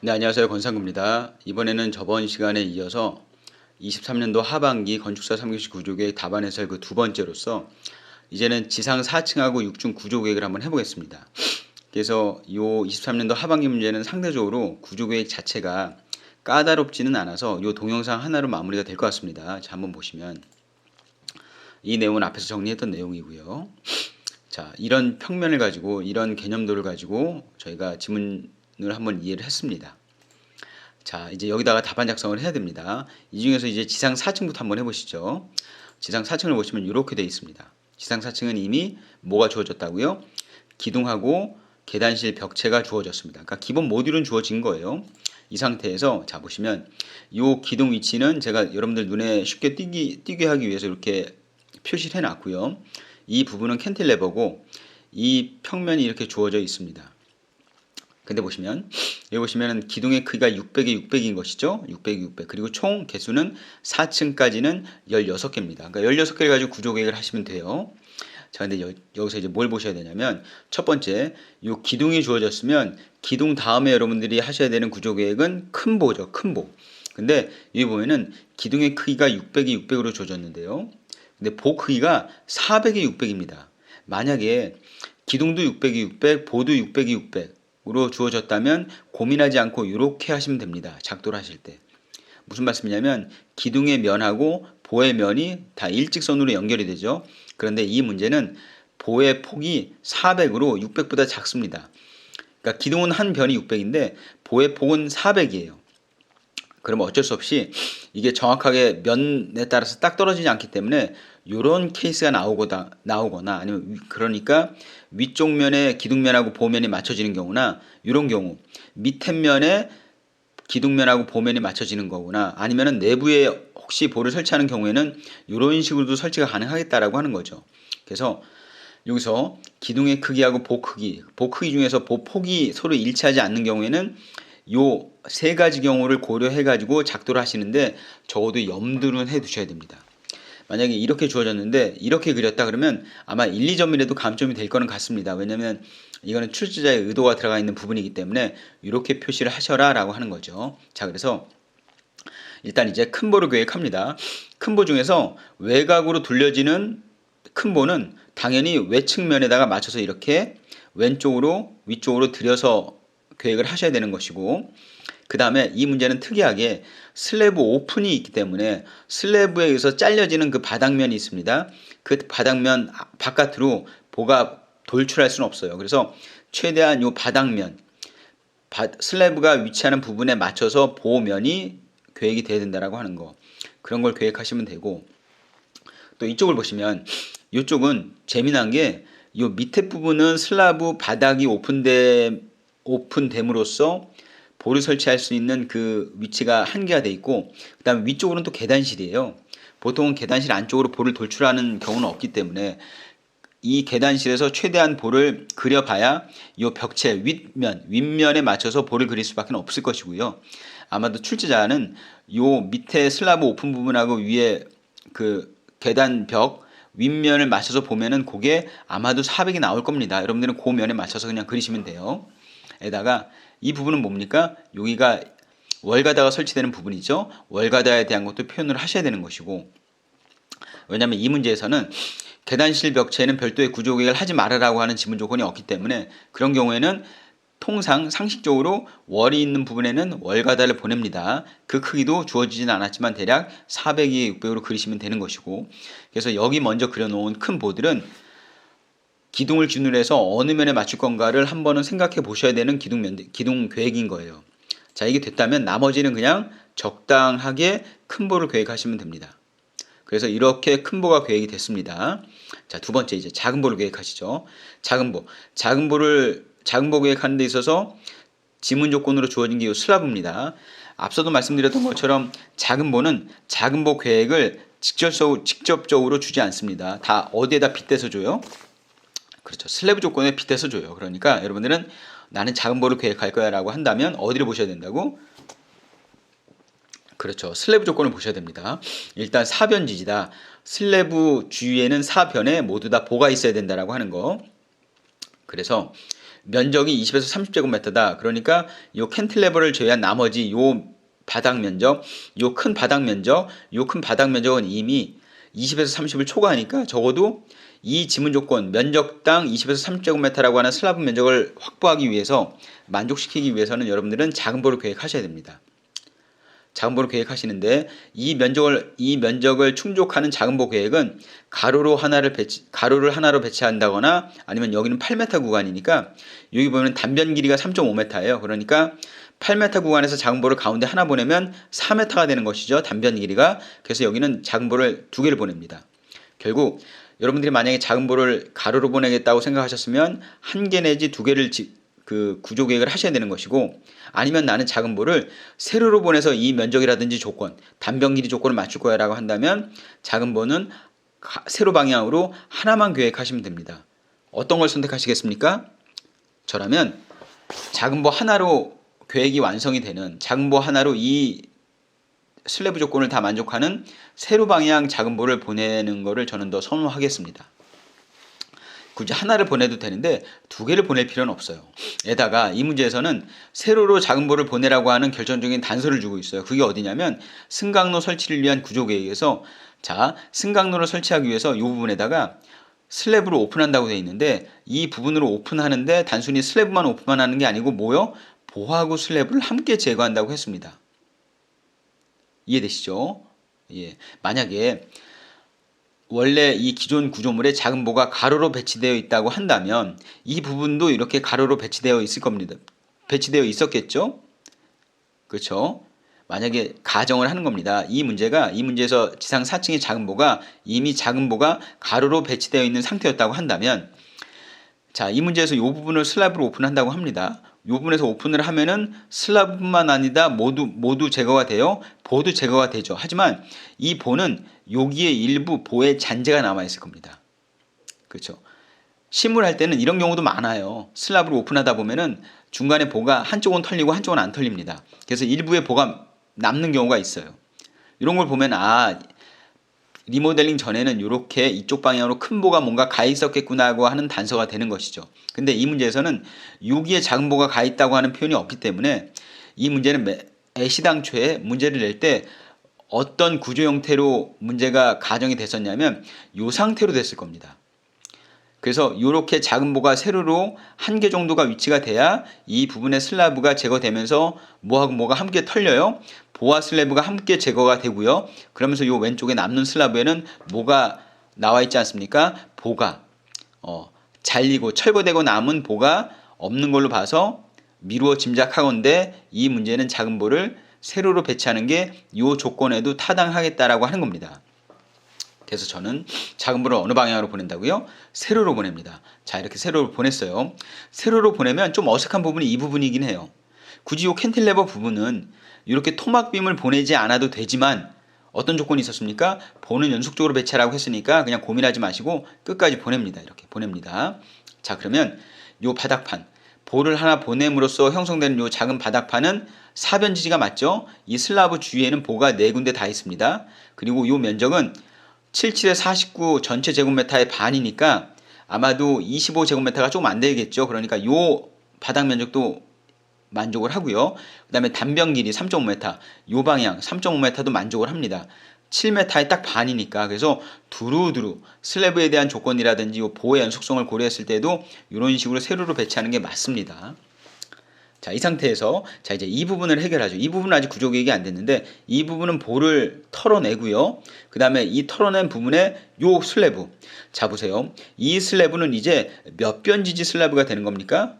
네, 안녕하세요. 권상구입니다. 이번에는 저번 시간에 이어서 23년도 하반기 건축사 3교시 구조계획 답안 해설 그 두 번째로서 이제는 지상 4층하고 6층 구조계획을 한번 해보겠습니다. 그래서 이 23년도 하반기 문제는 상대적으로 구조계획 자체가 까다롭지는 않아서 이 동영상 하나로 마무리가 될 것 같습니다. 자, 한번 보시면 이 내용은 앞에서 정리했던 내용이고요. 자, 이런 평면을 가지고 이런 개념도를 가지고 저희가 지문을 한번 이해를 했습니다. 자, 이제 여기다가 답안 작성을 해야 됩니다. 이 중에서 이제 지상 4층부터 한번 해보시죠. 지상 4층을 보시면 이렇게 되어 있습니다. 지상 4층은 이미 뭐가 주어졌다고요? 기둥하고 계단실 벽체가 주어졌습니다. 그러니까 기본 모듈은 주어진 거예요. 이 상태에서 자 보시면 이 기둥 위치는 제가 여러분들 눈에 쉽게 띄게 하기 위해서 이렇게 표시를 해놨고요. 이 부분은 캔틸레버고 이 평면이 이렇게 주어져 있습니다. 근데 보시면 여기 보시면은 기둥의 크기가 600에 600인 것이죠. 600에 600. 그리고 총 개수는 4층까지는 16개입니다. 그러니까 16개를 가지고 구조 계획을 하시면 돼요. 자, 근데 여기서 이제 뭘 보셔야 되냐면 첫 번째, 이 기둥이 주어졌으면 기둥 다음에 여러분들이 하셔야 되는 구조 계획은 큰 보죠. 큰 보. 근데 여기 보면은 기둥의 크기가 600에 600으로 주어졌는데요. 근데 보 크기가 400에 600입니다. 만약에 기둥도 600에 600, 보도 600에 600으로 주어졌다면 고민하지 않고 이렇게 하시면 됩니다. 작도를 하실 때. 무슨 말씀이냐면 기둥의 면하고 보의 면이 다 일직선으로 연결이 되죠. 그런데 이 문제는 보의 폭이 400으로 600보다 작습니다. 그러니까 기둥은 한 변이 600인데 보의 폭은 400이에요. 그러면 어쩔 수 없이 이게 정확하게 면에 따라서 딱 떨어지지 않기 때문에 이런 케이스가 나오거나 아니면 그러니까 위쪽 면에 기둥면하고 보면이 맞춰지는 경우나 이런 경우 밑에 면에 기둥면하고 보면이 맞춰지는 거구나 아니면은 내부에 혹시 보를 설치하는 경우에는 이런 식으로도 설치가 가능하겠다라고 하는 거죠. 그래서 여기서 기둥의 크기하고 보 크기 중에서 보 폭이 서로 일치하지 않는 경우에는 요 세 가지 경우를 고려해 가지고 작도를 하시는데 적어도 염두는 해 두셔야 됩니다. 만약에 이렇게 주어졌는데 이렇게 그렸다 그러면 아마 1, 2점이라도 감점이 될 거는 같습니다. 왜냐면 이거는 출제자의 의도가 들어가 있는 부분이기 때문에 이렇게 표시를 하셔라 라고 하는 거죠. 자, 그래서 일단 이제 큰 보를 계획합니다. 큰 보 중에서 외곽으로 둘려지는 큰 보는 당연히 외측면에다가 맞춰서 이렇게 왼쪽으로 위쪽으로 들여서 계획을 하셔야 되는 것이고, 그 다음에 이 문제는 특이하게 슬래브 오픈이 있기 때문에 슬래브에 의해서 잘려지는 그 바닥면이 있습니다. 그 바닥면 바깥으로 보가 돌출할 수는 없어요. 그래서 최대한 이 바닥면, 슬래브가 위치하는 부분에 맞춰서 보면이 계획이 돼야 된다라고 하는 거. 그런 걸 계획하시면 되고, 또 이쪽을 보시면 이쪽은 재미난 게 이 밑에 부분은 슬라브 바닥이 오픈됨으로써 볼을 설치할 수 있는 그 위치가 한계가 돼 있고, 그 다음에 위쪽으로는 또 계단실이에요. 보통은 계단실 안쪽으로 볼을 돌출하는 경우는 없기 때문에 이 계단실에서 최대한 볼을 그려봐야 이 벽체 윗면에 맞춰서 볼을 그릴 수밖에 없을 것이고요. 아마도 출제자는 이 밑에 슬라브 오픈 부분하고 위에 그 계단 벽 윗면을 맞춰서 보면은 그게 아마도 400이 나올 겁니다. 여러분들은 그 면에 맞춰서 그냥 그리시면 돼요. 에다가 이 부분은 뭡니까? 여기가 월가다가 설치되는 부분이죠. 월가다에 대한 것도 표현을 하셔야 되는 것이고, 왜냐하면 이 문제에서는 계단실 벽체에는 별도의 구조 계획을 하지 말아라고 하는 지문 조건이 없기 때문에 그런 경우에는 통상 상식적으로 월이 있는 부분에는 월가다를 보냅니다. 그 크기도 주어지진 않았지만 대략 400에 600으로 그리시면 되는 것이고, 그래서 여기 먼저 그려놓은 큰 보들은 기둥을 기준으로 해서 어느 면에 맞출 건가를 한 번은 생각해 보셔야 되는 기둥 계획인 거예요. 자, 이게 됐다면 나머지는 그냥 적당하게 큰 보를 계획하시면 됩니다. 그래서 이렇게 큰 보가 계획이 됐습니다. 자, 두 번째 이제 작은 보를 계획하시죠. 작은 보 계획하는 데 있어서 지문 조건으로 주어진 게 이 슬라브입니다. 앞서도 말씀드렸던 것처럼 작은 보는 작은 보 계획을 직접적으로 주지 않습니다. 다 어디에다 빗대서 줘요? 그렇죠. 슬래브 조건에 빗대서 줘요. 그러니까 여러분들은 나는 작은 보를 계획할 거야 라고 한다면 어디를 보셔야 된다고? 그렇죠. 슬래브 조건을 보셔야 됩니다. 일단 사변 지지다. 슬래브 주위에는 사변에 모두 다 보가 있어야 된다라고 하는 거. 그래서 면적이 20에서 30제곱미터다. 그러니까 요 캔틸레버를 제외한 나머지 요 바닥 면적, 요 큰 바닥 면적, 요 큰 바닥 면적은 이미 20에서 30을 초과하니까 적어도 이 지문 조건 면적당 20에서 30제곱미터라고 하는 슬라브 면적을 확보하기 위해서, 만족시키기 위해서는 여러분들은 작은 볼을 계획하셔야 됩니다. 작은 볼을 계획하시는데 이 면적을 충족하는 작은 볼 계획은 가로를 하나로 배치한다거나, 아니면 여기는 8m 구간이니까 여기 보면 단변 길이가 3.5m예요. 그러니까 8m 구간에서 작은 볼을 가운데 하나 보내면 4m가 되는 것이죠. 단변 길이가. 그래서 여기는 작은 볼을 2개를 보냅니다. 결국 여러분들이 만약에 작은 볼을 가로로 보내겠다고 생각하셨으면 1개 내지 2개를 그 구조 계획을 하셔야 되는 것이고, 아니면 나는 작은 볼을 세로로 보내서 이 면적이라든지 조건, 단변 길이 조건을 맞출 거야 라고 한다면 작은 볼은 세로 방향으로 하나만 계획하시면 됩니다. 어떤 걸 선택하시겠습니까? 저라면 작은 볼 하나로 계획이 완성이 되는, 작은 볼 하나로 이 슬래브 조건을 다 만족하는 세로 방향 작은 볼을 보내는 것을 저는 더 선호하겠습니다. 굳이 하나를 보내도 되는데 2개를 보낼 필요는 없어요. 게다가 이 문제에서는 세로로 작은 볼을 보내라고 하는 결정적인 단서를 주고 있어요. 그게 어디냐면 승강로 설치를 위한 구조계획에서, 자, 승강로를 설치하기 위해서 이 부분에다가 슬래브를 오픈한다고 되어 있는데, 이 부분으로 오픈하는데 단순히 슬래브만 오픈하는 게 아니고 뭐요? 보하고 슬래브를 함께 제거한다고 했습니다. 이해되시죠? 예. 만약에 원래 이 기존 구조물에 작은 보가 가로로 배치되어 있다고 한다면 이 부분도 이렇게 가로로 배치되어 있을 겁니다. 배치되어 있었겠죠? 그렇죠? 만약에 가정을 하는 겁니다. 이 문제에서 지상 4층의 작은 보가 이미 작은 보가 가로로 배치되어 있는 상태였다고 한다면, 자, 이 문제에서 이 부분을 슬라브로 오픈한다고 합니다. 이 부분에서 오픈을 하면은 슬라브뿐만 아니라 모두 제거가 돼요. 보도 제거가 되죠. 하지만 이 보는 여기에 일부 보의 잔재가 남아 있을 겁니다. 그렇죠? 심을 때는 이런 경우도 많아요. 슬라브로 오픈하다 보면은 중간에 보가 한쪽은 털리고 한쪽은 안 털립니다. 그래서 일부의 보가 남는 경우가 있어요. 이런 걸 보면 리모델링 전에는 이렇게 이쪽 방향으로 큰 보가 뭔가 가 있었겠구나 하고 하는 단서가 되는 것이죠. 근데 이 문제에서는 여기에 작은 보가 가 있다고 하는 표현이 없기 때문에 이 문제는 애시당초에 문제를 낼 때 어떤 구조 형태로 문제가 가정이 됐었냐면 이 상태로 됐을 겁니다. 그래서 이렇게 작은 보가 세로로 1개 정도가 위치가 돼야 이 부분의 슬라브가 제거되면서 뭐하고 뭐가 함께 털려요. 보와 슬래브가 함께 제거가 되고요. 그러면서 이 왼쪽에 남는 슬라브에는 뭐가 나와 있지 않습니까? 보가 잘리고 철거되고 남은 보가 없는 걸로 봐서 미루어 짐작하건대 이 문제는 작은 보를 세로로 배치하는 게 이 조건에도 타당하겠다라고 하는 겁니다. 그래서 저는 작은 볼을 어느 방향으로 보낸다고요? 세로로 보냅니다. 자, 이렇게 세로로 보냈어요. 세로로 보내면 좀 어색한 부분이 이 부분이긴 해요. 굳이 이 캔틸레버 부분은 이렇게 토막빔을 보내지 않아도 되지만 어떤 조건이 있었습니까? 보는 연속적으로 배치하라고 했으니까 그냥 고민하지 마시고 끝까지 보냅니다. 이렇게 보냅니다. 자, 그러면 이 바닥판, 볼을 하나 보냄으로써 형성되는 이 작은 바닥판은 사변 지지가 맞죠? 이 슬라브 주위에는 보가 4군데 다 있습니다. 그리고 이 면적은 77에 49 전체 제곱미터의 반이니까 아마도 25제곱미터가 조금 안 되겠죠. 그러니까 이 바닥 면적도 만족을 하고요. 그 다음에 단변 길이 3.5m, 이 방향 3.5m도 만족을 합니다. 7m의 딱 반이니까. 그래서 두루두루 슬래브에 대한 조건이라든지 이 보의 연속성을 고려했을 때도 이런 식으로 세로로 배치하는 게 맞습니다. 자, 이 상태에서 자, 이제 이 부분을 해결하죠. 이 부분은 아직 구조 계획이 안 됐는데 이 부분은 볼을 털어내고요. 그 다음에 이 털어낸 부분에 요 슬래브, 자 보세요. 이 슬래브는 이제 몇 변 지지 슬래브가 되는 겁니까?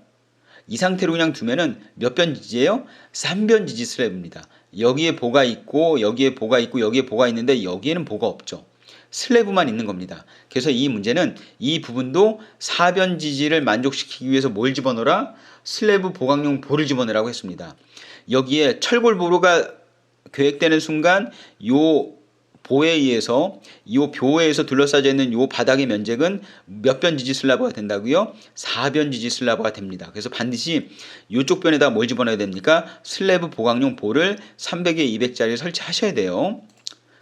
이 상태로 그냥 두면은 몇 변 지지예요? 3변 지지 슬래브입니다. 여기에 보가 있고 여기에 보가 있고 여기에 보가 있는데 여기에는 보가 없죠. 슬래브만 있는 겁니다. 그래서 이 문제는 이 부분도 4변 지지를 만족시키기 위해서 뭘 집어넣어라? 슬래브 보강용 볼을 집어넣으라고 했습니다. 여기에 철골 보루가 계획되는 순간 요 보에 의해서 이 묘에서 둘러싸여 있는 요 바닥의 면적은 몇 변 지지 슬라브가 된다고요? 4변 지지 슬라브가 됩니다. 그래서 반드시 이쪽 변에다 뭘 집어넣어야 됩니까? 슬래브 보강용 볼을 300에 200짜리 설치하셔야 돼요.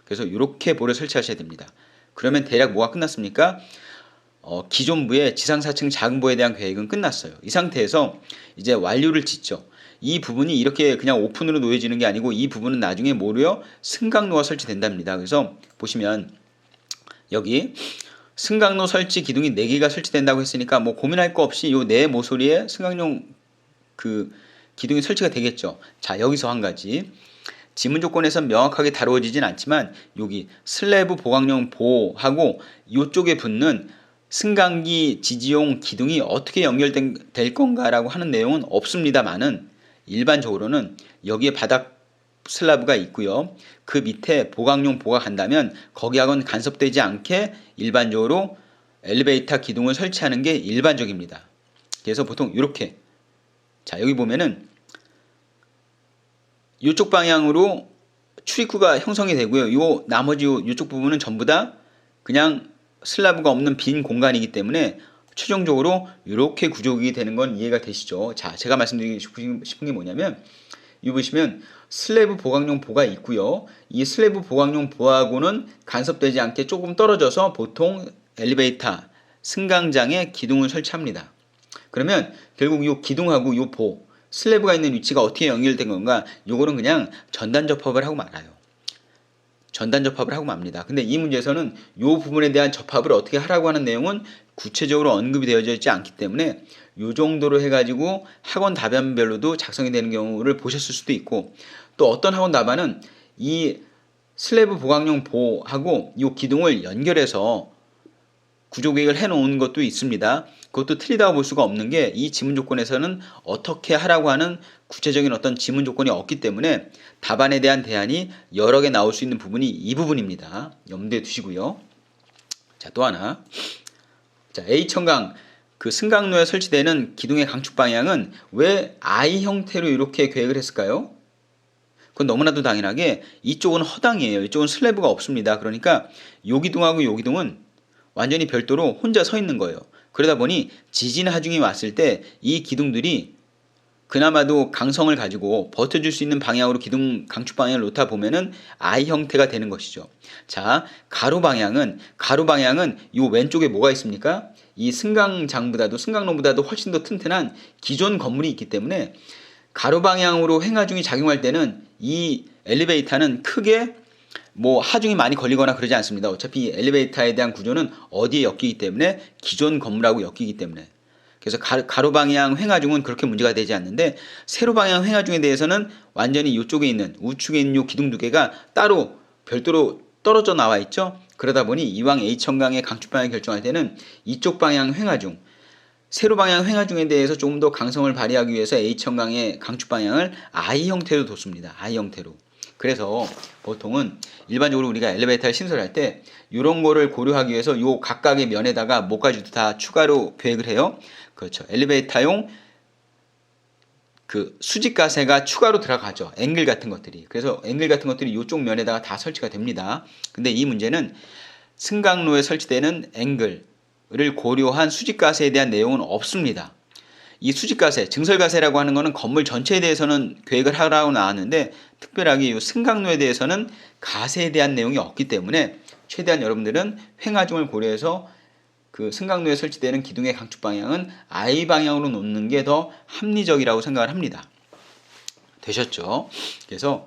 그래서 이렇게 볼을 설치하셔야 됩니다. 그러면 대략 뭐가 끝났습니까? 기존부의 지상 4층 작은 부에 대한 계획은 끝났어요. 이 상태에서 이제 완료를 짓죠. 이 부분이 이렇게 그냥 오픈으로 놓여지는 게 아니고 이 부분은 나중에 뭐로요? 승강로가 설치된답니다. 그래서 보시면 여기 승강로 설치 기둥이 4개가 설치된다고 했으니까 뭐 고민할 거 없이 요 네 모서리에 승강용 그 기둥이 설치가 되겠죠. 자, 여기서 한 가지. 지문 조건에선 명확하게 다루어지진 않지만 여기 슬래브 보강용 보하고 이쪽에 붙는 승강기 지지용 기둥이 어떻게 연결될 건가라고 하는 내용은 없습니다만은 일반적으로는 여기에 바닥 슬라브가 있고요. 그 밑에 보강용 보가 간다면 거기하고는 간섭되지 않게 일반적으로 엘리베이터 기둥을 설치하는 게 일반적입니다. 그래서 보통 이렇게, 자 여기 보면은 이쪽 방향으로 출입구가 형성이 되고요. 요 나머지 이쪽 부분은 전부 다 그냥 슬라브가 없는 빈 공간이기 때문에 최종적으로 이렇게 구조가 되는 건 이해가 되시죠? 자, 제가 말씀드리고 싶은 게 뭐냐면 여기 보시면 슬래브 보강용 보가 있고요. 이 슬래브 보강용 보하고는 간섭되지 않게 조금 떨어져서 보통 엘리베이터 승강장에 기둥을 설치합니다. 그러면 결국 이 기둥하고 이 보, 슬래브가 있는 위치가 어떻게 연결된 건가? 요거는 그냥 전단 접합을 하고 말아요. 전단 접합을 하고 맙니다. 근데 이 문제에서는 이 부분에 대한 접합을 어떻게 하라고 하는 내용은 구체적으로 언급이 되어져 있지 않기 때문에 이 정도로 해가지고 학원 답안별로도 작성이 되는 경우를 보셨을 수도 있고, 또 어떤 학원 답안은 이 슬래브 보강용 보하고 이 기둥을 연결해서 구조계획을 해놓은 것도 있습니다. 그것도 틀리다고 볼 수가 없는 게 이 지문 조건에서는 어떻게 하라고 하는 구체적인 어떤 지문 조건이 없기 때문에 답안에 대한 대안이 여러 개 나올 수 있는 부분이 이 부분입니다. 염두에 두시고요. 자, 또 하나. 자, A천강 그 승강로에 설치되는 기둥의 강축 방향은 왜 I 형태로 이렇게 계획을 했을까요? 그건 너무나도 당연하게 이쪽은 허당이에요. 이쪽은 슬래브가 없습니다. 그러니까 요 기둥하고 요 기둥은 완전히 별도로 혼자 서 있는 거예요. 그러다 보니 지진 하중이 왔을 때 이 기둥들이 그나마도 강성을 가지고 버텨줄 수 있는 방향으로 기둥 강축 방향을 놓다 보면은 I 형태가 되는 것이죠. 자, 가로 방향은 이 왼쪽에 뭐가 있습니까? 이 승강로보다도 훨씬 더 튼튼한 기존 건물이 있기 때문에 가로 방향으로 행하중이 작용할 때는 이 엘리베이터는 크게 뭐 하중이 많이 걸리거나 그러지 않습니다. 어차피 엘리베이터에 대한 구조는 어디에 엮이기 때문에 기존 건물하고 엮이기 때문에, 그래서 가로 방향 횡하중은 그렇게 문제가 되지 않는데 세로 방향 횡하중에 대해서는 완전히 이쪽에 있는 우측에 있는 요 기둥 두 개가 따로 별도로 떨어져 나와 있죠. 그러다 보니 이왕 A천강의 강축 방향 결정할 때는 이쪽 방향 횡하중, 세로 방향 횡하중에 대해서 조금 더 강성을 발휘하기 위해서 A천강의 강축 방향을 I 형태로 뒀습니다. I 형태로. 그래서 보통은 일반적으로 우리가 엘리베이터를 신설할 때 이런 거를 고려하기 위해서 요 각각의 면에다가 뭐까지도 다 추가로 계획을 해요. 그렇죠. 엘리베이터용 그 수직가세가 추가로 들어가죠. 앵글 같은 것들이. 그래서 앵글 같은 것들이 이쪽 면에다가 다 설치가 됩니다. 근데 이 문제는 승강로에 설치되는 앵글을 고려한 수직가세에 대한 내용은 없습니다. 이 수직가세, 증설가세라고 하는 것은 건물 전체에 대해서는 계획을 하라고 나왔는데 특별하게 이 승강로에 대해서는 가세에 대한 내용이 없기 때문에 최대한 여러분들은 횡하중을 고려해서 그 승강로에 설치되는 기둥의 강축 방향은 I 방향으로 놓는 게 더 합리적이라고 생각을 합니다. 되셨죠? 그래서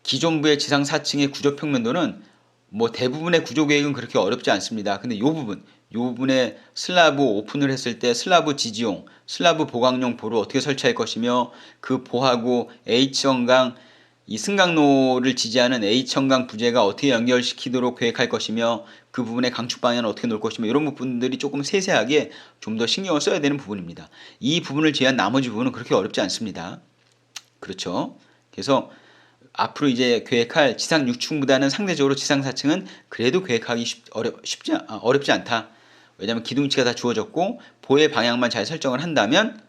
기존부의 지상 4층의 구조 평면도는 뭐 대부분의 구조 계획은 그렇게 어렵지 않습니다. 근데 이 부분에 슬라브 오픈을 했을 때 슬라브 지지용, 슬라브 보강용 보를 어떻게 설치할 것이며 그 보하고 H천강 이 승강로를 지지하는 H천강 부재가 어떻게 연결시키도록 계획할 것이며 그 부분의 강축 방향을 어떻게 놓을 것이며 이런 부분들이 조금 세세하게 좀 더 신경을 써야 되는 부분입니다. 이 부분을 제외한 나머지 부분은 그렇게 어렵지 않습니다. 그렇죠? 그래서 앞으로 이제 계획할 지상 6층보다는 상대적으로 지상 4층은 그래도 계획하기 어렵지 않다. 왜냐하면 기둥 위치가 다 주어졌고 보의 방향만 잘 설정을 한다면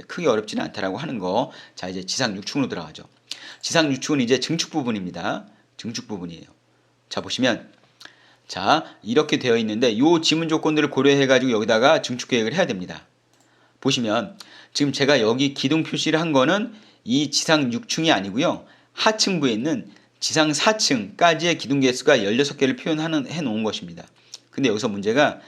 크게 어렵지는 않다라고 하는 거. 자, 이제 지상 6층으로 들어가죠. 지상 6층은 이제 증축 부분입니다. 증축 부분이에요. 자, 보시면 자, 이렇게 되어 있는데 이 지문 조건들을 고려해 가지고 여기다가 증축 계획을 해야 됩니다. 보시면 지금 제가 여기 기둥 표시를 한 거는 이 지상 6층이 아니고요. 하층부에 있는 지상 4층까지의 기둥 개수가 16개를 표현해 놓은 것입니다. 근데 여기서 문제가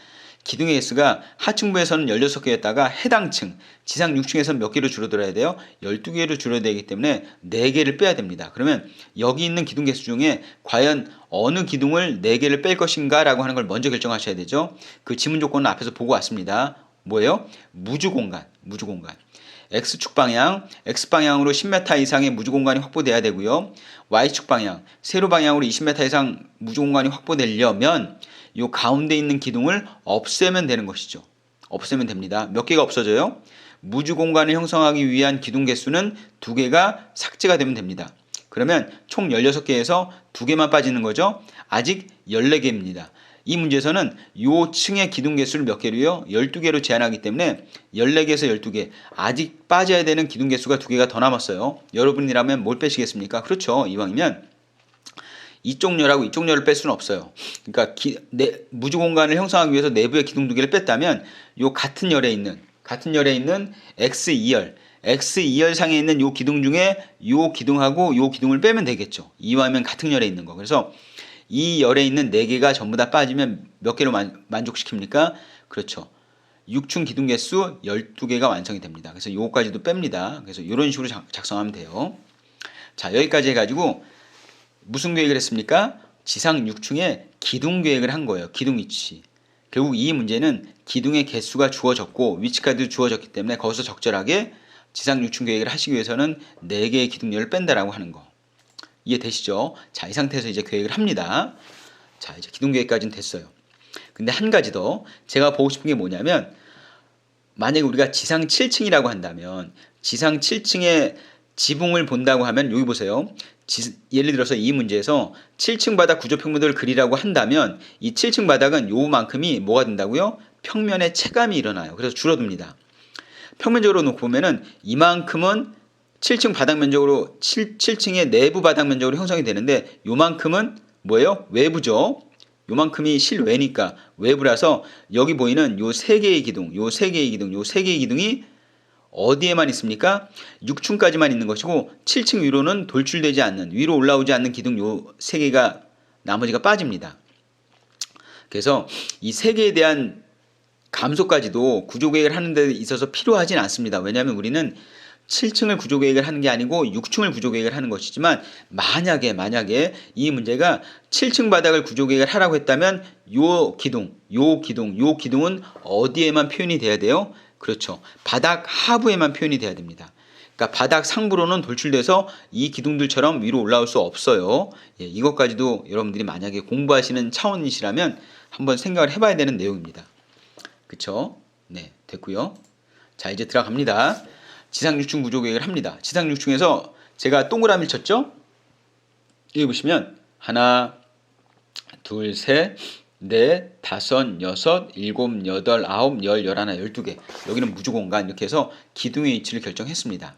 기둥의 개수가 하층부에서는 16개였다가 해당 층, 지상 6층에서는 몇 개로 줄어들어야 돼요? 12개로 줄어야 되기 때문에 4개를 빼야 됩니다. 그러면 여기 있는 기둥 개수 중에 과연 어느 기둥을 4개를 뺄 것인가 라고 하는 걸 먼저 결정하셔야 되죠. 그 지문 조건은 앞에서 보고 왔습니다. 뭐예요? 무주공간. X축 방향, X방향으로 10m 이상의 무주공간이 확보돼야 되고요. Y축 방향, 세로 방향으로 20m 이상 무주공간이 확보되려면 이 가운데 있는 기둥을 없애면 되는 것이죠. 없애면 됩니다. 몇 개가 없어져요? 무주공간을 형성하기 위한 기둥 개수는 2개가 삭제가 되면 됩니다. 그러면 총 16개에서 2개만 빠지는 거죠. 아직 14개입니다. 이 문제에서는 요 층의 기둥 개수를 몇 개로요? 12개로 제한하기 때문에 14개에서 12개, 아직 빠져야 되는 기둥 개수가 2개가 더 남았어요. 여러분이라면 뭘 빼시겠습니까? 그렇죠. 이왕이면 이쪽 열하고 이쪽 열을 뺄 수는 없어요. 그러니까 무주 공간을 형성하기 위해서 내부의 기둥 2개를 뺐다면 요 같은 열에 있는 X2열 상에 있는 요 기둥 중에 요 기둥하고 요 기둥을 빼면 되겠죠. 이왕이면 같은 열에 있는 거. 그래서 이 열에 있는 4개가 전부 다 빠지면 몇 개로 만족시킵니까? 그렇죠. 6층 기둥 개수 12개가 완성이 됩니다. 그래서 요거까지도 뺍니다. 그래서 이런 식으로 작성하면 돼요. 자, 여기까지 해가지고 무슨 계획을 했습니까? 지상 6층에 기둥 계획을 한 거예요. 기둥 위치. 결국 이 문제는 기둥의 개수가 주어졌고 위치까지도 주어졌기 때문에 거기서 적절하게 지상 6층 계획을 하시기 위해서는 4개의 기둥열을 뺀다라고 하는 거. 이해되시죠? 자, 이 상태에서 이제 계획을 합니다. 자, 이제 기둥 계획까지는 됐어요. 근데 한 가지 더 제가 보고 싶은 게 뭐냐면, 만약에 우리가 지상 7층이라고 한다면 지상 7층의 지붕을 본다고 하면 여기 보세요. 예를 들어서 이 문제에서 7층 바닥 구조평면도를 그리라고 한다면 이 7층 바닥은 요만큼이 뭐가 된다고요? 평면의 체감이 일어나요. 그래서 줄어듭니다. 평면적으로 놓고 보면은 이만큼은 7층 바닥 면적으로 7층의 내부 바닥 면적으로 형성이 되는데 요만큼은 뭐예요? 외부죠. 요만큼이 실외니까 외부라서 여기 보이는 요 3개의 기둥, 요 3개의 기둥이 어디에만 있습니까? 6층까지만 있는 것이고 7층 위로는 돌출되지 않는, 위로 올라오지 않는 기둥 요 3개가 나머지가 빠집니다. 그래서 이 3개에 대한 감소까지도 구조계획을 하는 데 있어서 필요하진 않습니다. 왜냐하면 우리는 7층을 구조계획을 하는 게 아니고 6층을 구조계획을 하는 것이지만 만약에 이 문제가 7층 바닥을 구조계획을 하라고 했다면 요 기둥은 어디에만 표현이 돼야 돼요? 그렇죠. 바닥 하부에만 표현이 돼야 됩니다. 그러니까 바닥 상부로는 돌출돼서 이 기둥들처럼 위로 올라올 수 없어요. 예, 이것까지도 여러분들이 만약에 공부하시는 차원이시라면 한번 생각을 해봐야 되는 내용입니다. 그쵸? 네, 됐고요. 자, 이제 들어갑니다. 지상 6층 구조 계획을 합니다. 지상 6층에서 제가 동그라미를 쳤죠? 여기 보시면 하나, 둘, 셋, 넷, 다섯, 여섯, 일곱, 여덟, 아홉, 열, 열하나, 12개. 여기는 무주 공간 이렇게 해서 기둥의 위치를 결정했습니다.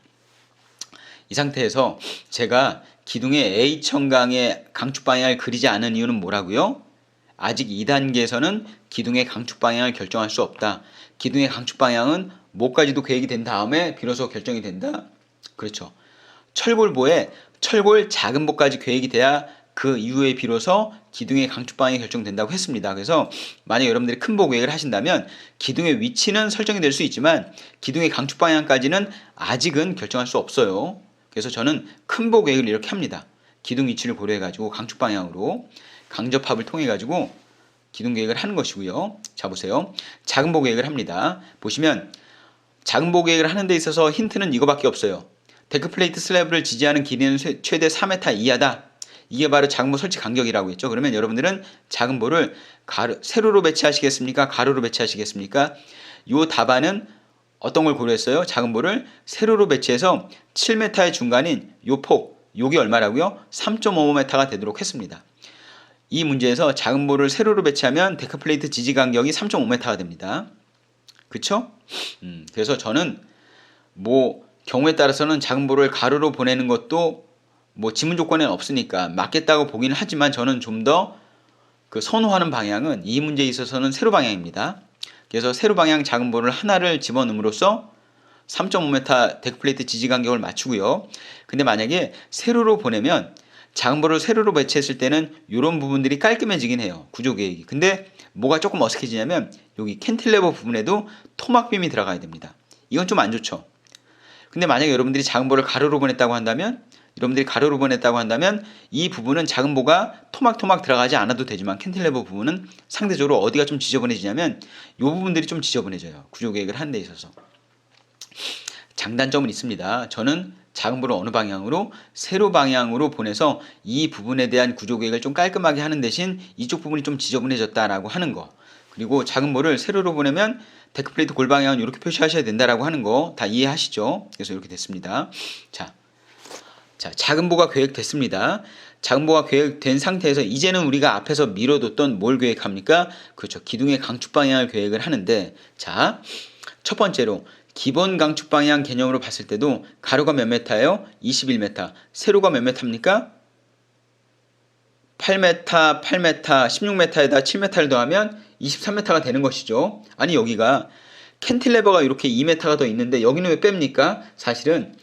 이 상태에서 제가 기둥의 A천강의 강축 방향을 그리지 않은 이유는 뭐라고요? 아직 2단계에서는 기둥의 강축 방향을 결정할 수 없다. 기둥의 강축 방향은 뭐까지도 계획이 된 다음에 비로소 결정이 된다. 그렇죠. 철골보에 철골 작은 보까지 계획이 돼야 그 이후에 비로소 기둥의 강축 방향이 결정된다고 했습니다. 그래서 만약 여러분들이 큰 보 계획을 하신다면 기둥의 위치는 설정이 될 수 있지만 기둥의 강축 방향까지는 아직은 결정할 수 없어요. 그래서 저는 큰 보 계획을 이렇게 합니다. 기둥 위치를 고려해가지고 강축 방향으로 강접합을 통해가지고 기둥 계획을 하는 것이고요. 자, 보세요. 작은 보 계획을 합니다. 보시면 작은 보 계획을 하는 데 있어서 힌트는 이거밖에 없어요. 데크플레이트 슬래브를 지지하는 길이는 최대 4m 이하다. 이게 바로 작은 보 설치 간격이라고 했죠. 그러면 여러분들은 작은 보를 세로로 배치하시겠습니까? 가로로 배치하시겠습니까? 요 답안은 어떤 걸 고려했어요? 작은 보를 세로로 배치해서 7m의 중간인 요 폭, 요게 얼마라고요? 3.55m가 되도록 했습니다. 이 문제에서 작은 보를 세로로 배치하면 데크플레이트 지지 간격이 3.5m가 됩니다. 그쵸? 그래서 저는 경우에 따라서는 작은 보를 가로로 보내는 것도 지문 조건에는 없으니까 맞겠다고 보기는 하지만 저는 좀 더 선호하는 방향은 이 문제에 있어서는 세로 방향입니다. 그래서 세로 방향 작은 보를 하나를 집어넣음으로써 3.5m 데크플레이트 지지 간격을 맞추고요. 근데 만약에 세로로 보내면 작은 보를 세로로 배치했을 때는 이런 부분들이 깔끔해지긴 해요. 구조계획이. 근데 뭐가 조금 어색해지냐면 여기 캔틸레버 부분에도 토막빔이 들어가야 됩니다. 이건 좀 안 좋죠. 근데 만약에 여러분들이 작은 보를 가로로 보냈다고 한다면 이 부분은 작은 보가 토막토막 들어가지 않아도 되지만 캔틸레버 부분은 상대적으로 어디가 좀 지저분해지냐면 이 부분들이 좀 지저분해져요. 구조계획을 하는 데 있어서. 장단점은 있습니다. 저는 작은 보를 어느 방향으로? 세로 방향으로 보내서 이 부분에 대한 구조계획을 좀 깔끔하게 하는 대신 이쪽 부분이 좀 지저분해졌다라고 하는 거. 그리고 작은 보를 세로로 보내면 데크플레이트 골방향은 이렇게 표시하셔야 된다라고 하는 거 다 이해하시죠? 그래서 이렇게 됐습니다. 자, 작은 보가 계획됐습니다. 작은 보가 계획된 상태에서 이제는 우리가 앞에서 미뤄뒀던 뭘 계획합니까? 그렇죠. 기둥의 강축 방향을 계획을 하는데, 자, 첫 번째로 기본 강축 방향 개념으로 봤을 때도 가로가 몇 메타예요? 21m. 세로가 몇 메타입니까? 8m, 8m, 16m에다 7m를 더하면 23m가 되는 것이죠. 아니 여기가 캔틸레버가 이렇게 2m가 더 있는데 여기는 왜 뺍니까? 사실은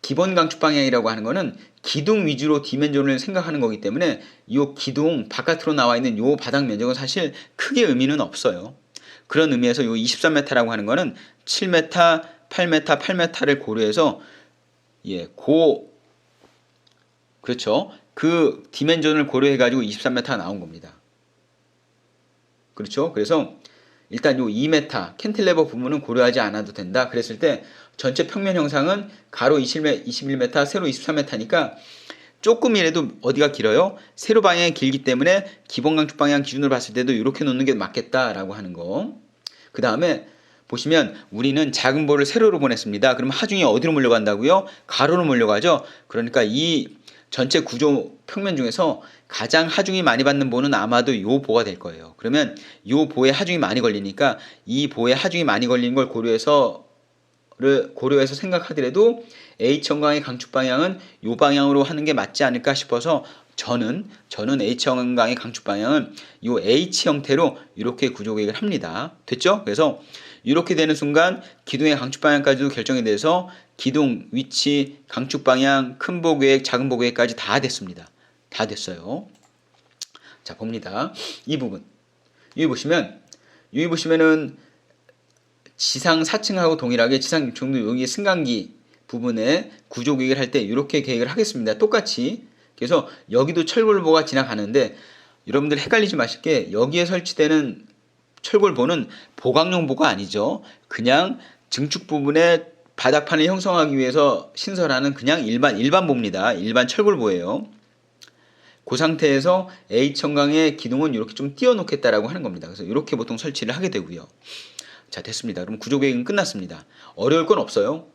기본 강축 방향이라고 하는 거는 기둥 위주로 디멘전을 생각하는 거기 때문에 이 기둥 바깥으로 나와 있는 이 바닥 면적은 사실 크게 의미는 없어요. 그런 의미에서 이 23m라고 하는 거는 7m, 8m, 8m를 고려해서 그렇죠. 그 디멘전을 고려해 가지고 23m가 나온 겁니다. 그렇죠. 그래서 일단 요 2m 캔틸레버 부분은 고려하지 않아도 된다. 그랬을 때 전체 평면 형상은 가로 21m, 세로 23m니까 조금이라도 어디가 길어요? 세로 방향이 길기 때문에 기본 강축 방향 기준으로 봤을 때도 이렇게 놓는 게 맞겠다라고 하는 거. 그 다음에 보시면 우리는 작은 보를 세로로 보냈습니다. 그럼 하중이 어디로 몰려간다고요? 가로로 몰려가죠. 그러니까 이 전체 구조 평면 중에서 가장 하중이 많이 받는 보는 아마도 요 보가 될 거예요. 그러면 요 보에 하중이 많이 걸리니까 이 보에 하중이 많이 걸리는 걸 고려해서 생각하더라도 H형광의 강축 방향은 요 방향으로 하는 게 맞지 않을까 싶어서 저는 H형광의 강축 방향은 요 H 형태로 이렇게 구조 계획을 합니다. 됐죠? 그래서 이렇게 되는 순간 기둥의 강축 방향까지도 결정이 돼서 기둥, 위치, 강축 방향, 큰 보 계획, 작은 보 계획까지 다 됐습니다. 다 됐어요. 자, 봅니다. 이 부분. 여기 보시면은 지상 4층하고 동일하게 지상 6층도 여기 승강기 부분에 구조 계획을 할 때 이렇게 계획을 하겠습니다. 똑같이. 그래서 여기도 철골보가 지나가는데 여러분들 헷갈리지 마실 게 여기에 설치되는 철골보는 보강용 보가 아니죠. 그냥 증축 부분에 바닥판을 형성하기 위해서 신설하는 그냥 일반 보입니다. 일반 철골보예요. 그 상태에서 H형광의 기둥은 이렇게 좀 띄워놓겠다라고 하는 겁니다. 그래서 이렇게 보통 설치를 하게 되고요. 자, 됐습니다. 그럼 구조 계획은 끝났습니다. 어려울 건 없어요.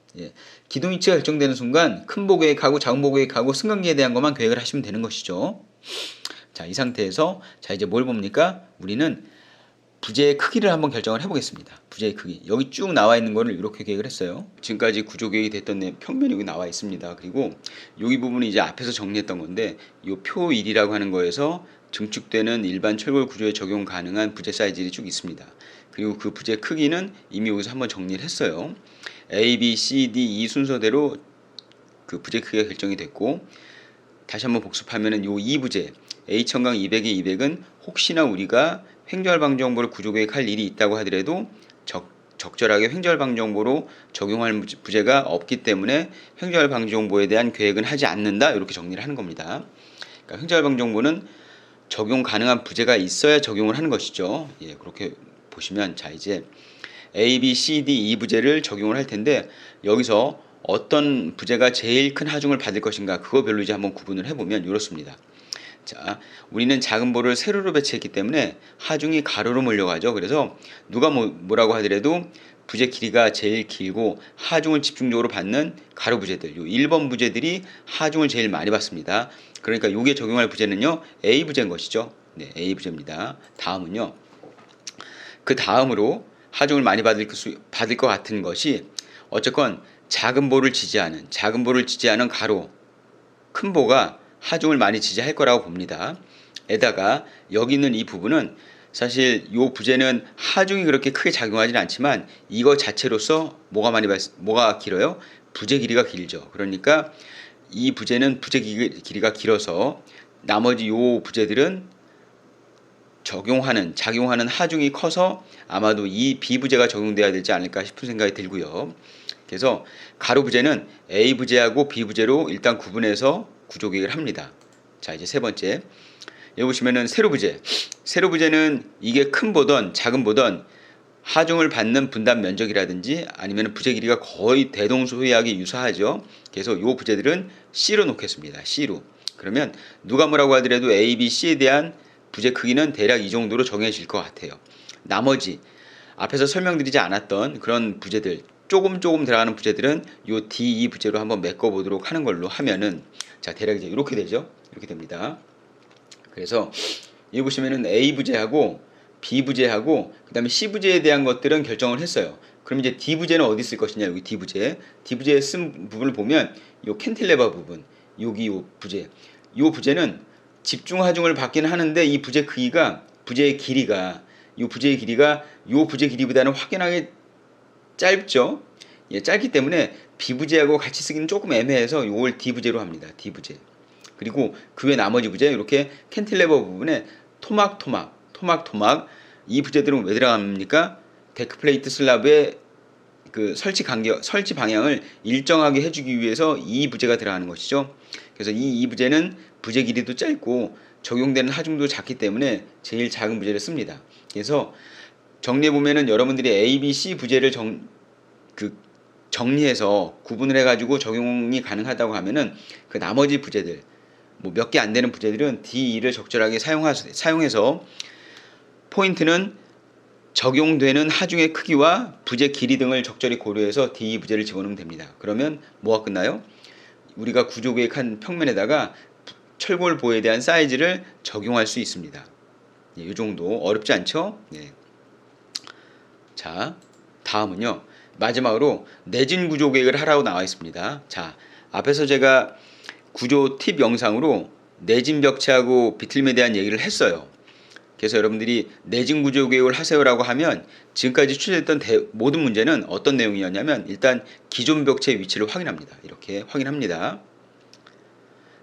기둥 위치가 결정되는 순간 큰 보 계획하고 작은 보 계획하고 승강기에 대한 것만 계획을 하시면 되는 것이죠. 자, 이 상태에서 자 이제 뭘 봅니까? 우리는 부재의 크기를 한번 결정을 해보겠습니다. 부재의 크기. 여기 쭉 나와 있는 거를 이렇게 계획을 했어요. 지금까지 구조 계획이 됐던 평면이 여기 나와 있습니다. 그리고 여기 부분은 이제 앞에서 정리했던 건데 이 표 1이라고 하는 거에서 증축되는 일반 철골 구조에 적용 가능한 부재 사이즈들이 쭉 있습니다. 그리고 그 부재 크기는 이미 여기서 한번 정리를 했어요. A, B, C, D, E 순서대로 그 부재 크기가 결정이 됐고 다시 한번 복습하면은 요 2부재 H형광 200의 200은 혹시나 우리가 횡절방정보를 구조계획할 일이 있다고 하더라도 적절하게 횡절방정보로 적용할 부재가 없기 때문에 횡절방정보에 대한 계획은 하지 않는다. 이렇게 정리를 하는 겁니다. 그러니까 횡절방정보는 적용 가능한 부재가 있어야 적용을 하는 것이죠. 그렇게 보시면 자 이제 A, B, C, D, E 부재를 적용을 할 텐데 여기서 어떤 부재가 제일 큰 하중을 받을 것인가 그거별로 이제 한번 구분을 해보면 이렇습니다. 자, 우리는 작은 보를 세로로 배치했기 때문에 하중이 가로로 몰려가죠. 그래서 누가 뭐라고 하더라도 부재 길이가 제일 길고 하중을 집중적으로 받는 가로 부재들, 요 1번 부재들이 하중을 제일 많이 받습니다. 그러니까 요게 적용할 부재는요 A 부재인 것이죠. 네, A 부재입니다. 다음은요. 그 다음으로 하중을 많이 받을 것 같은 것이 어쨌건 작은 보를 지지하는 가로, 큰 보가 하중을 많이 지지할 거라고 봅니다. 에다가 여기 있는 이 부분은 사실 이 부재는 하중이 그렇게 크게 작용하지는 않지만 이거 자체로서 뭐가 길어요? 부재 길이가 길죠. 그러니까 이 부재는 부재 길이가 길어서 나머지 요 부재들은 작용하는 하중이 커서 아마도 이 비부재가 적용돼야 되지 않을까 싶은 생각이 들고요. 그래서 가로 부재는 A 부재하고 B 부재로 일단 구분해서 구조계획을 합니다. 자, 이제 세 번째. 여기 보시면은 세로 부재. 세로 부재는 이게 큰 보던 작은 보던 하중을 받는 분담 면적이라든지 아니면 부재 길이가 거의 대동소이하게 유사하죠. 그래서 요 부재들은 C로 놓겠습니다. C로. 그러면 누가 뭐라고 하더라도 A, B, C에 대한 부재 크기는 대략 이 정도로 정해질 것 같아요. 나머지 앞에서 설명드리지 않았던 그런 부재들, 조금 들어가는 부재들은 요 D, E 부재로 한번 메꿔보도록 하는 걸로 하면은, 자, 대략 이제 이렇게 되죠. 이렇게 됩니다. 그래서 여기 보시면은 A 부재하고 B 부재하고 그 다음에 C 부재에 대한 것들은 결정을 했어요. 그럼 이제 D 부재는 어디 쓸 것이냐, 여기 D 부재. D 부재에 쓴 부분을 보면 요 캔틸레버 부분, 여기 요 부재. 요 부재는 집중 하중을 받긴 하는데 이 부재 크기가, 부재의 길이가, 요 부재 길이보다는 확연하게 짧죠. 예, 짧기 때문에 B 부재하고 같이 쓰기는 조금 애매해서 요걸 D 부재로 합니다. D 부재. 그리고 그 외 나머지 부재 이렇게 캔틸레버 부분에 토막 이 부재들은 왜 들어갑니까? 데크플레이트 슬랍의 그 설치 방향을 일정하게 해주기 위해서 이 부재가 들어가는 것이죠. 그래서 이 부재는 부재 길이도 짧고 적용되는 하중도 작기 때문에 제일 작은 부재를 씁니다. 그래서 정리해 보면은 여러분들이 A, B, C 부재를 정리해서 구분을 해가지고 적용이 가능하다고 하면은 그 나머지 부재들, 뭐 몇 개 안 되는 부재들은 D, E를 적절하게 사용해서 포인트는 적용되는 하중의 크기와 부재 길이 등을 적절히 고려해서 D, E 부재를 집어넣으면 됩니다. 그러면 뭐가 끝나요? 우리가 구조계획한 평면에다가 철골보에 대한 사이즈를 적용할 수 있습니다. 예, 이 정도 어렵지 않죠? 네. 자, 다음은요. 마지막으로 내진 구조계획을 하라고 나와 있습니다. 자, 앞에서 제가 구조 팁 영상으로 내진 벽체하고 비틀림에 대한 얘기를 했어요. 그래서 여러분들이 내진 구조계획을 하세요라고 하면 지금까지 출제됐던 모든 문제는 어떤 내용이었냐면 일단 기존 벽체의 위치를 확인합니다. 이렇게 확인합니다.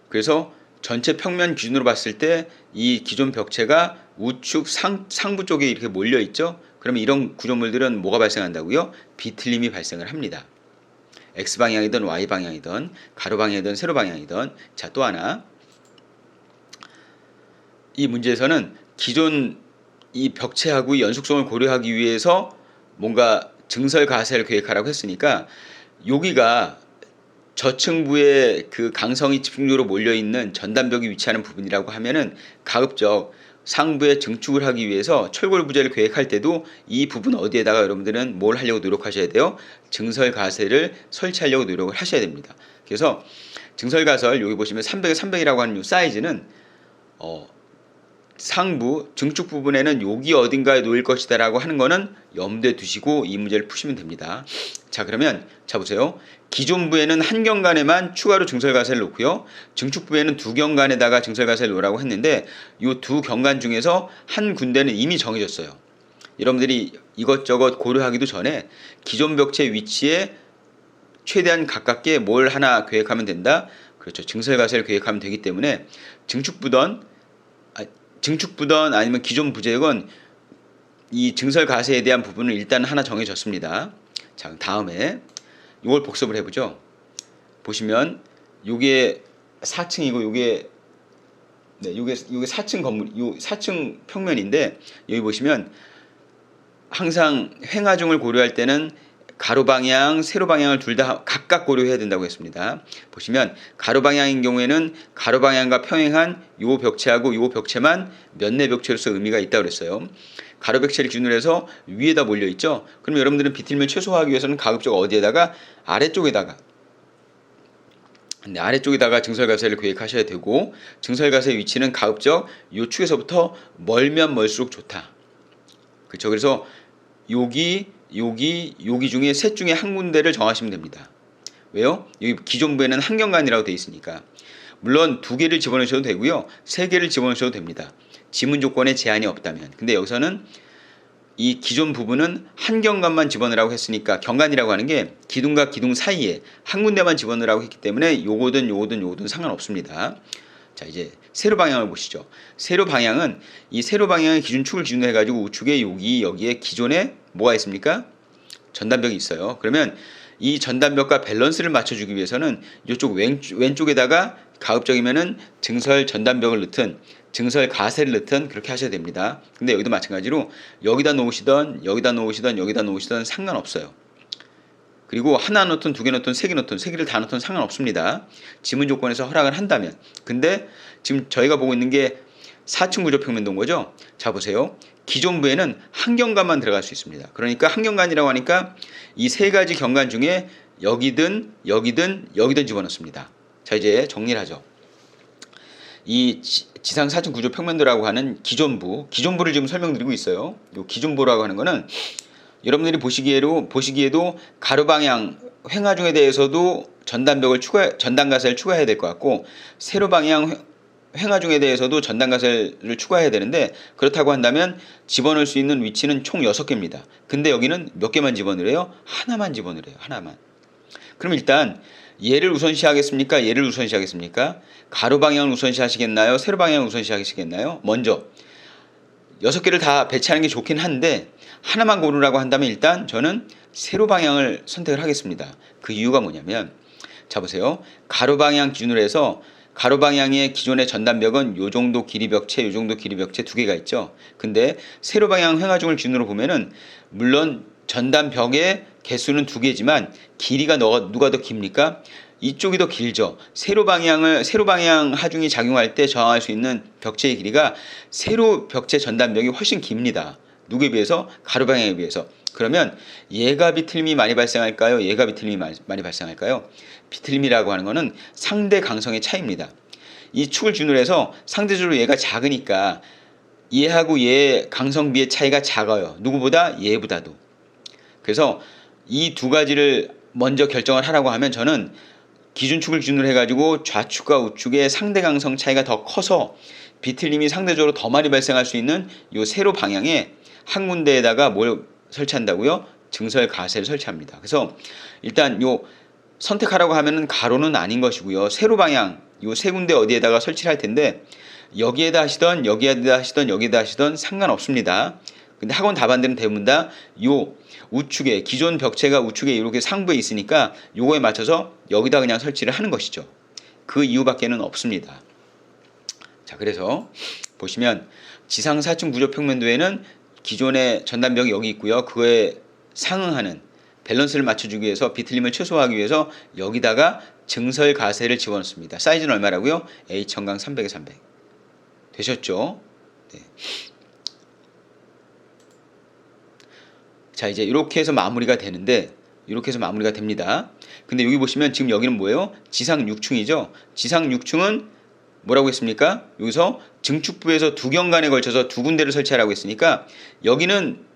그래서 전체 평면 기준으로 봤을 때 이 기존 벽체가 우측 상부 쪽에 이렇게 몰려 있죠. 그러면 이런 구조물들은 뭐가 발생한다고요? 비틀림이 발생을 합니다. X방향이든 Y방향이든 가로방향이든 세로방향이든. 자, 또 하나, 이 문제에서는 기존 이 벽체하고의 연속성을 고려하기 위해서 뭔가 증설 가세를 계획하라고 했으니까 여기가 저층부에 그 강성이 집중적으로 몰려있는 전단벽이 위치하는 부분이라고 하면은 가급적 상부에 증축을 하기 위해서 철골 부재를 계획할 때도 이 부분 어디에다가 여러분들은 뭘 하려고 노력하셔야 돼요? 증설 가세를 설치하려고 노력을 하셔야 됩니다. 그래서 증설 가설 여기 보시면 300에 300이라고 하는 이 사이즈는 상부 증축 부분에는 여기 어딘가에 놓일 것이다 라고 하는 거는 염두에 두시고 이 문제를 푸시면 됩니다. 자, 그러면 자 보세요. 기존부에는 한 경간에만 추가로 증설가세를 놓고요. 증축부에는 두 경간에다가 증설가세를 놓으라고 했는데 이 두 경간 중에서 한 군데는 이미 정해졌어요. 여러분들이 이것저것 고려하기도 전에 기존 벽체 위치에 최대한 가깝게 뭘 하나 계획하면 된다. 그렇죠. 증설가세를 계획하면 되기 때문에 증축부든 아니면 기존 부재역은 이 증설 가세에 대한 부분을 일단 하나 정해졌습니다. 자, 다음에 이걸 복습을 해보죠. 보시면 요게 4층이고 요게 4층 건물, 요 4층 평면인데 여기 보시면 항상 횡하중을 고려할 때는 가로 방향, 세로 방향을 둘 다 각각 고려해야 된다고 했습니다. 보시면 가로 방향인 경우에는 가로 방향과 평행한 요 벽체하고 요 벽체만 면내 벽체로서 의미가 있다고 그랬어요. 가로 벽체를 기준으로 해서 위에다 몰려 있죠. 그럼 여러분들은 비틀림을 최소화하기 위해서는 가급적 어디에다가 아래쪽에다가 증설가세를 계획하셔야 되고 증설가세 위치는 가급적 요 축에서부터 멀면 멀수록 좋다. 그렇죠. 그래서 여기 중에 셋 중에 한 군데를 정하시면 됩니다. 왜요? 여기 기존부에는 한 경간이라고 되어 있으니까. 물론 두 개를 집어넣으셔도 되고요. 세 개를 집어넣으셔도 됩니다. 지문 조건에 제한이 없다면. 근데 여기서는 이 기존 부분은 한 경관만 집어넣으라고 했으니까 경관이라고 하는 게 기둥과 기둥 사이에 한 군데만 집어넣으라고 했기 때문에 요거든 상관없습니다. 자, 이제 세로 방향을 보시죠. 세로 방향은 이 세로 방향의 기준축을 기준으로 해가지고 우측에 여기에 기존에 뭐가 있습니까? 전단벽이 있어요. 그러면 이 전단벽과 밸런스를 맞춰주기 위해서는 이쪽 왼쪽에다가 가급적이면은 증설 전단벽을 넣든 증설 가세를 넣든 그렇게 하셔야 됩니다. 근데 여기도 마찬가지로 여기다 놓으시던 상관없어요. 그리고 하나 넣든 두 개 넣든 세 개 넣든 세 개를 다 넣든 상관없습니다. 지문 조건에서 허락을 한다면. 근데 지금 저희가 보고 있는 게 4층 구조 평면도인 거죠. 자, 보세요. 기존부에는 한 경관만 들어갈 수 있습니다. 그러니까 한 경관이라고 하니까 이 세 가지 경관 중에 여기든 집어넣습니다. 자, 이제 정리를 하죠. 이 지상 4층 구조 평면도라고 하는 기존부를 지금 설명드리고 있어요. 이 기존부라고 하는 거는 여러분들이 보시기에도 가로 방향 횡하중에 대해서도 전단가세를 추가해야 될 것 같고, 세로 방향 횡하중에 대해서도 전단가세를 추가해야 되는데, 그렇다고 한다면 집어넣을 수 있는 위치는 총 6개입니다. 근데 여기는 몇 개만 집어넣으래요? 하나만 집어넣으래요. 하나만. 그럼 일단 얘를 우선시하겠습니까? 얘를 우선시하겠습니까? 가로 방향을 우선시하시겠나요? 세로 방향을 우선시하시겠나요? 먼저 6개를 다 배치하는 게 좋긴 한데 하나만 고르라고 한다면 일단 저는 세로 방향을 선택을 하겠습니다. 그 이유가 뭐냐면, 자, 보세요. 가로 방향 기준으로 해서 가로 방향의 기존의 전단벽은 요 정도 길이 벽체 두 개가 있죠. 근데 세로 방향 횡하중을 기준으로 보면은 물론 전단벽의 개수는 2개지만 길이가 누가 더 깁니까? 이쪽이 더 길죠. 세로 방향 하중이 작용할 때 저항할 수 있는 벽체의 길이가 세로 벽체 전단벽이 훨씬 깁니다. 누구에 비해서? 가로 방향에 비해서. 그러면 얘가 비틀림이 많이 발생할까요? 얘가 비틀림이 많이 발생할까요? 비틀림이라고 하는 것은 상대 강성의 차이입니다. 이 축을 기준으로 해서 상대적으로 얘가 작으니까 얘하고 얘 강성비의 차이가 작아요. 누구보다? 얘보다도. 그래서 이 두 가지를 먼저 결정을 하라고 하면 저는 기준축을 기준으로 해가지고 좌축과 우축의 상대 강성 차이가 더 커서 비틀림이 상대적으로 더 많이 발생할 수 있는 이 세로 방향에 한 군데에다가 뭘 설치한다고요? 증설 가세를 설치합니다. 그래서 일단 요 선택하라고 하면은 가로는 아닌 것이고요. 세로 방향 요 세 군데 어디에다가 설치를 할 텐데 여기에다 하시던 여기에다 하시던 상관없습니다. 근데 학원 답안들은 대부분 다 요 우측에 기존 벽체가 우측에 이렇게 상부에 있으니까 요거에 맞춰서 여기다 그냥 설치를 하는 것이죠. 그 이유밖에는 없습니다. 자, 그래서 보시면 지상 4층 구조 평면도에는 기존의 전단벽이 여기 있고요. 그거에 상응하는 밸런스를 맞춰주기 위해서 비틀림을 최소화하기 위해서 여기다가 증설 가세를 집어넣습니다. 사이즈는 얼마라고요? H1000강 300에 300. 되셨죠? 네. 자, 이제 이렇게 해서 마무리가 됩니다. 근데 여기 보시면 지금 여기는 뭐예요? 지상 6층이죠. 지상 6층은 뭐라고 했습니까? 여기서 증축부에서 두 경관에 걸쳐서 두 군데를 설치하라고 했으니까 여기는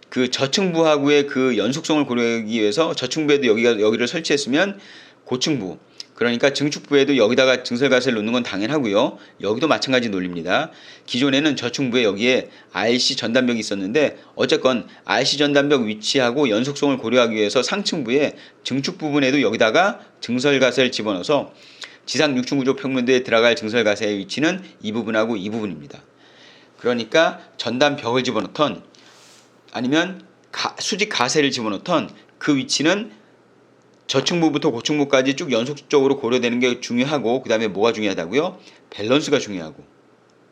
그 저층부하고의 그 연속성을 고려하기 위해서 저층부에도 여기를 설치했으면 고층부, 그러니까 증축부에도 여기다가 증설가세를 놓는 건 당연하고요. 여기도 마찬가지 논리입니다. 기존에는 저층부에 여기에 RC 전단벽이 있었는데 어쨌건 RC 전단벽 위치하고 연속성을 고려하기 위해서 상층부에 증축 부분에도 여기다가 증설가세를 집어넣어서 지상 6층 구조 평면도에 들어갈 증설가세의 위치는 이 부분하고 이 부분입니다. 그러니까 전단벽을 집어넣던 아니면 수직 가세를 집어넣던 그 위치는 저층부부터 고층부까지 쭉 연속적으로 고려되는 게 중요하고, 그 다음에 뭐가 중요하다고요? 밸런스가 중요하고.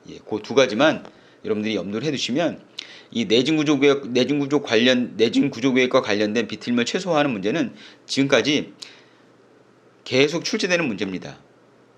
예, 그 두 가지만 여러분들이 염두를 해두시면 이 내진 구조계획과 관련된 비틀림을 최소화하는 문제는 지금까지 계속 출제되는 문제입니다.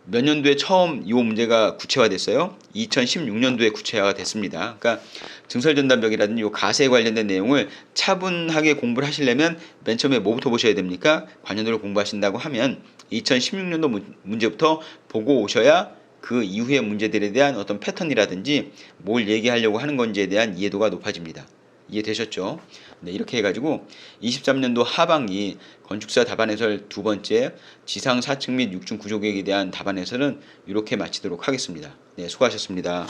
몇 년도에 처음 이 문제가 구체화됐어요? 2016년도에 구체화가 됐습니다. 그러니까 증설전단벽이라든지 이 가세에 관련된 내용을 차분하게 공부를 하시려면 맨 처음에 뭐부터 보셔야 됩니까? 관련도를 공부하신다고 하면 2016년도 문제부터 보고 오셔야 그 이후의 문제들에 대한 어떤 패턴이라든지 뭘 얘기하려고 하는 건지에 대한 이해도가 높아집니다. 이해되셨죠? 네, 이렇게 해가지고 23년도 하반기 건축사 답안해설 두 번째 지상 4층 및 6층 구조계획에 대한 답안해설은 이렇게 마치도록 하겠습니다. 네, 수고하셨습니다.